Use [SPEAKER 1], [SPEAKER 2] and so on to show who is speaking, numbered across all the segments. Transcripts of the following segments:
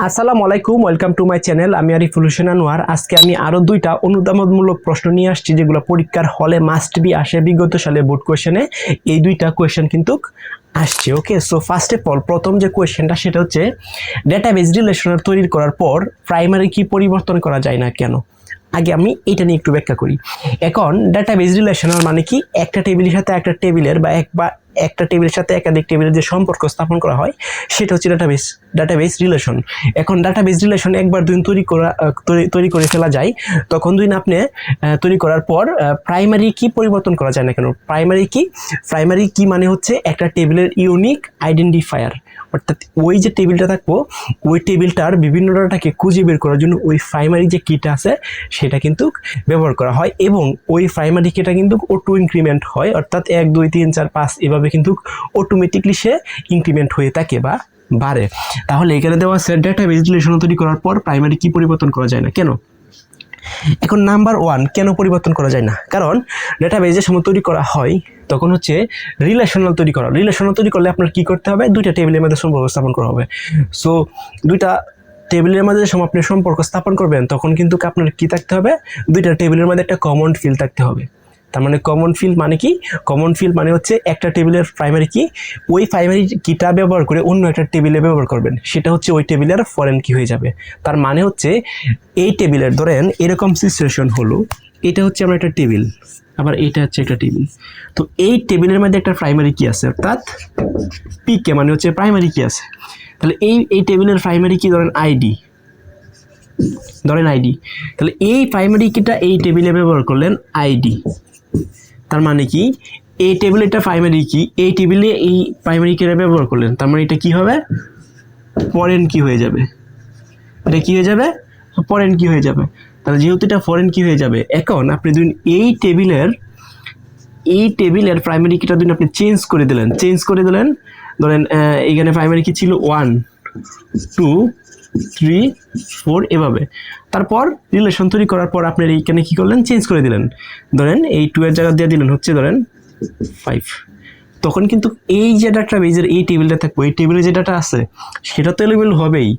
[SPEAKER 1] আসসালামু আলাইকুম, welcome to my channel. আমি আরিফুল হোসেন আনোয়ার। আজকে আমি আরো দুইটা অনুধাবনমূলক প্রশ্ন নিয়ে আসছি যেগুলো পরীক্ষার হলে মাস্ট বি আসে বিগত সালে বোর্ড কোয়েশনে। এই দুইটা কোয়েশন কিন্তু আসছে। ওকে, সো ফার্স্ট অফ অল প্রথম যে কোয়েশনটা সেটা হচ্ছে ডেটাবেজ রিলেশনাল তৈরি করার পর প্রাইমারি কি পরিবর্তন করা যায় না কেন। আগে আমি এটা নিয়ে একটু ব্যাখ্যা করি। এখন ডাটাবেজ রিলেশনাল মানে কি, একটা টেবিলের সাথে একটা টেবিলের বা একটা টেবিলের সাথে একাধিক টেবিলের যে সম্পর্ক স্থাপন করা হয় সেটা হচ্ছে ডাটাবেজ রিলেশন। এখন ডাটাবেজ রিলেশন একবার দুই তৈরি করে ফেলা যায়, তখন দুই আপনি তৈরি করার পর প্রাইমারি কি পরিবর্তন করা যায় না কেন। প্রাইমারি কি মানে হচ্ছে একটা টেবিলের ইউনিক আইডেন্টিফায়ার, অর্থাৎ ওই যে টেবিলটা থাকবো ওই টেবিলটার বিভিন্ন ডাটাকে খুঁজে বের করার জন্য ওই প্রাইমারি যে কিটা আছে সেটা কিন্তু ব্যবহার করা হয়, এবং ওই প্রাইমারি কিটা কিন্তু অটো ইনক্রিমেন্ট হয়, অর্থাৎ 1 2 3 4 5 এভাবে কিন্তু অটোমেটিকলি সে ইনক্রিমেন্ট হয়ে থাকে বা বাড়ে। তাহলে এখানে দেওয়া আছে ডেটাবেজ রিলেশন তৈরি করার পর প্রাইমারি কি পরিবর্তন করা যায় না কেন। এখন নাম্বার 1, কেন পরিবর্তন করা যায় না? কারণ ডেটাবেজ যে সময় তৈরি করা হয় তখন হচ্ছে রিলেশনাল তৈরি করলে আপনার কি করতে হবে, দুইটা টেবিলের মধ্যে সম্পর্ক স্থাপন করা হবে। সো দুইটা টেবিলের মধ্যে যখন আপনি সম্পর্ক স্থাপন করবেন তখন কিন্তু আপনার কি থাকতে হবে, দুইটা টেবিলের মধ্যে একটা কমন ফিল্ড থাকতে হবে। তার মানে কমন ফিল্ড মানে কি, কমন ফিল্ড মানে হচ্ছে একটা টেবিলের প্রাইমারি কি ওই প্রাইমারি কিটা ব্যবহার করে অন্য একটা টেবিলে ব্যবহার করবেন, সেটা হচ্ছে ওই টেবিলের ফরেন কি হয়ে যাবে। তার মানে হচ্ছে এই টেবিলের ধরেন এরকম সিচুয়েশন হলো, এটা হচ্ছে আমার একটা টেবিল, আবার এটা হচ্ছে একটা টেবিল। তো এই টেবিলের মধ্যে একটা প্রাইমারি কি আছে, অর্থাৎ পিকে মানে হচ্ছে প্রাইমারি কি আছে। তাহলে এই টেবিলের প্রাইমারি কি ধরেন আইডি, তাহলে এই প্রাইমারি কিটা এই টেবিলে ব্যবহার করলেন আইডি। তার মানে কি এই টেবিলে একটা প্রাইমারি কি এই টেবিলে এই প্রাইমারি কিটা ব্যবহার করলেন, তার মানে এটা কি হবে, ফরেন কি হয়ে যাবে। এটা কি হয়ে যাবে, ফরেন কি হয়ে যাবে। তাহলে যেহেতু এটা ফরেন কি হয়ে যাবে, এখন আপনি দুই এই টেবিলের প্রাইমারি কিটা দুই আপনি চেঞ্জ করে দিলেন। ধরেন এখানে প্রাইমারি কি ছিল 1 2 3 4 এভাবে। তারপর রিলেশন তৈরি করার পর আপনি এইখানে কি করলেন, চেঞ্জ করে দিলেন। ধরেন এই 2 এর জায়গা দিয়ে দিলেন হচ্ছে ধরেন 5। তখন কিন্তু এই যে ডাটাবেজের এই টেবিলটা থাকবে, এই টেবিলে যে ডাটা আছে সেটা তো এলিমেন্ট হবেই।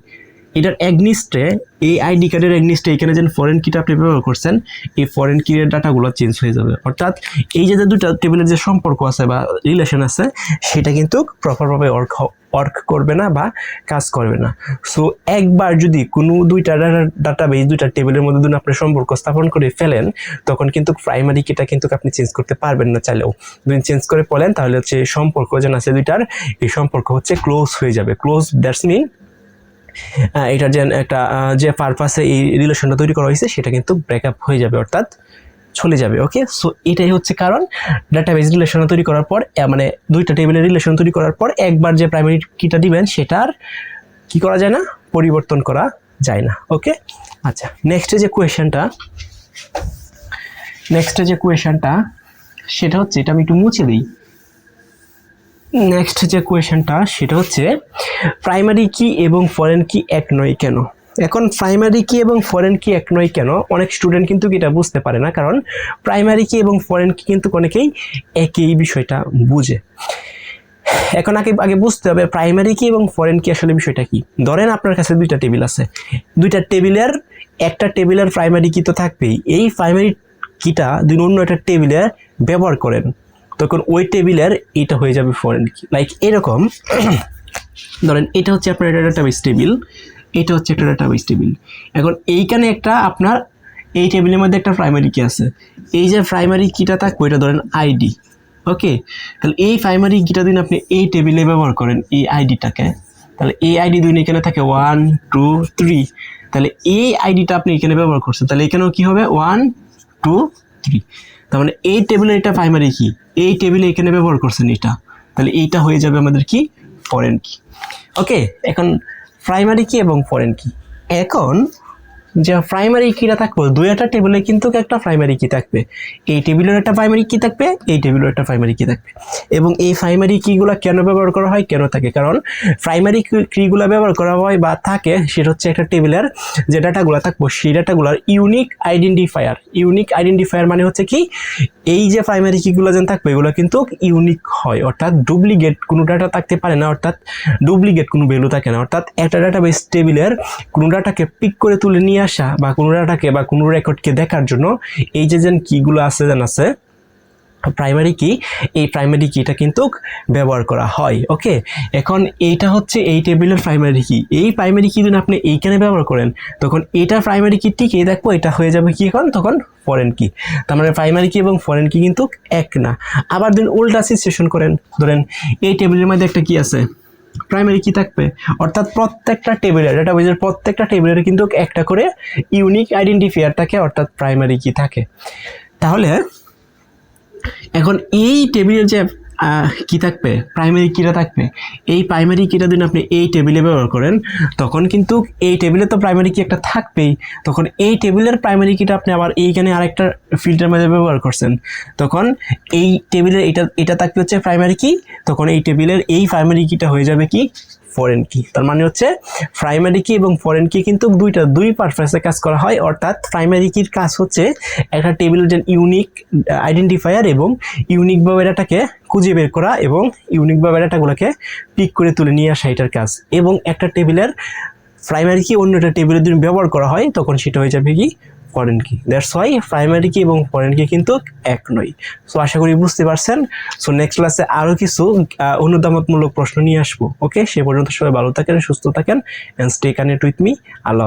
[SPEAKER 1] এটার এগনিস্টে এই আইডি কার্ডের এগনিস্টে এখানে যে ফরেন কিটা আপনি ব্যবহার করছেন এই ফরেন কির ডাটাগুলো চেঞ্জ হয়ে যাবে, অর্থাৎ এই যে দুটো টেবিলের যে সম্পর্ক আছে বা রিলেশন আছে সেটা কিন্তু প্রপারভাবে ওয়ার্ক করবে না বা কাজ করবে না। সো একবার যদি কোনো দুইটা ডাটাবেজ দুইটা টেবিলের মধ্যে দুটো আপনি সম্পর্ক স্থাপন করে ফেলেন তখন কিন্তু প্রাইমারি কিটা কিন্তু আপনি চেঞ্জ করতে পারবেন না চাইলেও। যদি চেঞ্জ করে ফেলেন তাহলে হচ্ছে সম্পর্ক যেন আছে দুইটার, এই সম্পর্ক হচ্ছে ক্লোজ হয়ে যাবে। ক্লোজ দ্যাটস মিন এটার যে একটা যে পারপাসে এই রিলেশনটা তৈরি করা হয়েছে সেটা কিন্তু ব্রেকআপ হয়ে যাবে, অর্থাৎ চলে যাবে। ওকে, সো এটাই হচ্ছে কারণ ডাটাবেজ রিলেশন তৈরি করার পর মানে দুইটা টেবিলের রিলেশন তৈরি করার পর একবার যে প্রাইমারি কিটা দিবেন সেটার কি করা যায় না, পরিবর্তন করা যায় না। ওকে, আচ্ছা নেক্সট যে কোয়েশনটা সেটা হচ্ছে, এটা আমি একটু মুছে দিই। নেক্সট যে কোয়েশনটা সেটা হচ্ছে প্রাইমারি কি এবং ফরেন কি এক নয় কেন। এখন প্রাইমারি কি এবং ফরেন কি এক নয় কেন, অনেক স্টুডেন্ট কিন্তু এটা বুঝতে পারে না, কারণ প্রাইমারি কি এবং ফরেন কি কিন্তু অনেকেই একই বিষয়টা বুঝে। এখন আগে বুঝতে হবে প্রাইমারি কি এবং ফরেন কি আসলে বিষয়টা কি। ধরেন আপনার কাছে দুইটা টেবিল আছে, দুইটা টেবিলের একটা টেবিলের প্রাইমারি কি তো থাকবেই, এই প্রাইমারি কিটা দুই অন্য একটা টেবিলে ব্যবহার করেন তখন ওই টেবিলের এটা হয়ে যাবে ফরেন কি। লাইক এরকম ধরেন এটা হচ্ছে আপনার একটা ডাটাবেস টেবিল, এটা হচ্ছে একটা ডাটাবেস টেবিল। এখন এইখানে একটা আপনার এই টেবিলের মধ্যে একটা প্রাইমারি কি আছে, এই যে প্রাইমারি কিটা থাকবে ওইটা ধরেন আইডি। ওকে, তাহলে এই প্রাইমারি কিটা দিন আপনি এই টেবিলে ব্যবহার করেন এই আইডিটাকে, তাহলে এই আইডি দুই এখানে থাকে 1 2 3, তাহলে এই আইডিটা আপনি এখানে ব্যবহার করছেন, তাহলে এখানেও কি হবে 1 2 3। তার মানে এই টেবিলের এটা প্রাইমারি কি এই টেবিলে এখানে ব্যবহার করছেন এটা, তাহলে এইটা হয়ে যাবে আমাদের কি ফরেন কি। ওকে, এখন প্রাইমারি কি এবং ফরেন কি। এখন যে প্রাইমারি কিটা থাকবে দুইটা টেবিলে কিন্তু একটা প্রাইমারি কি থাকবে, এই টেবিলের একটা প্রাইমারি কি থাকবে, এই টেবিলের একটা প্রাইমারি কি থাকবে। এবং এই প্রাইমারি কিগুলো কেন ব্যবহার করা হয়, কেন থাকে, কারণ প্রাইমারি কিগুলো ব্যবহার করা হয় বা থাকে সেটা হচ্ছে একটা টেবিলের যে ডাটাগুলো থাকবে সেই ডাটাগুলোর ইউনিক আইডেন্টিফায়ার। ইউনিক আইডেন্টিফায়ার মানে হচ্ছে কি, এই যে প্রাইমারি কিগুলো যেন থাকবে এগুলো কিন্তু ইউনিক হয়, অর্থাৎ ডুপ্লিকেট কোনো ডাটা থাকতে পারে না, অর্থাৎ ডুপ্লিকেট কোনো ভ্যালু থাকে না। অর্থাৎ একটা ডাটাবেস টেবিলের কোনো ডাটাকে পিক করে তুলে নিয়ে আসা বা কোনো ডাটাকে বা কোনো রেকর্ডকে দেখার জন্য এই যে যেন কিগুলো আছে প্রাইমারি কি, এই প্রাইমারি কিটা কিন্তু ব্যবহার করা হয়। ওকে, এখন এইটা হচ্ছে এই টেবিলের প্রাইমারি কি। এই প্রাইমারি কি যদি আপনি এইখানে ব্যবহার করেন তখন এটা প্রাইমারি কি ঠিক এই দেখবো এটা হয়ে যাবে কি এখন তখন ফরেন কি। তার মানে প্রাইমারি কি এবং ফরেন কি কিন্তু এক না। আবার দিন উল্টা সিচুয়েশন করেন, ধরেন এই টেবিলের মধ্যে একটা কি আছে প্রাইমারি কি থাকবে, অর্থাৎ প্রত্যেকটা টেবিলের ডাটাবেজের প্রত্যেকটা টেবিলের কিন্তু একটা করে ইউনিক আইডেন্টিফায়ার থাকে, অর্থাৎ প্রাইমারি কি থাকে। তাহলে এখন এই টেবিলের যে কি থাকবে প্রাইমারি কিটা থাকবে, এই প্রাইমারি কিটা যদি আপনি এই টেবিলে ব্যবহার করেন তখন কিন্তু এই টেবিলে তো প্রাইমারি কি একটা থাকবেই, তখন এই টেবিলের প্রাইমারি কিটা আপনি আবার এইখানে আরেকটা ফিল্টার মধ্যে ব্যবহার করছেন, তখন এই টেবিলের এটা থাকবে হচ্ছে প্রাইমারি কি, তখন এই টেবিলের এই প্রাইমারি কিটা হয়ে যাবে কি ফরেন কি। তার মানে হচ্ছে প্রাইমারি কি এবং ফরেন কি কিন্তু দুই পারপাসে কাজ করা হয়। অর্থাৎ প্রাইমারি কির কাজ হচ্ছে একটা টেবিলের যে ইউনিক আইডেন্টিফায়ার এবং ইউনিকভাবে ডাটাকে খুঁজে বের করা এবং ইউনিকভাবে ডাটাগুলোকে পিক করে তুলে নিয়ে আসা এটার কাজ। এবং একটা টেবিলের প্রাইমারি কি অন্য একটা টেবিলের যদি ব্যবহার করা হয় তখন সেটা হয়ে যাবে কি ফরেন কি। দ্যাটস ওয়াই প্রাইমারি কি এবং ফরেন কি কিন্তু এক নয়। সো আশা করি বুঝতে পারছেন। সো নেক্সট ক্লাসে আরও কিছু অনুদানমূলক প্রশ্ন নিয়ে আসবো। ওকে, সে পর্যন্ত সবাই ভালো থাকেন, সুস্থ থাকেন, and stay connect with me. Allah.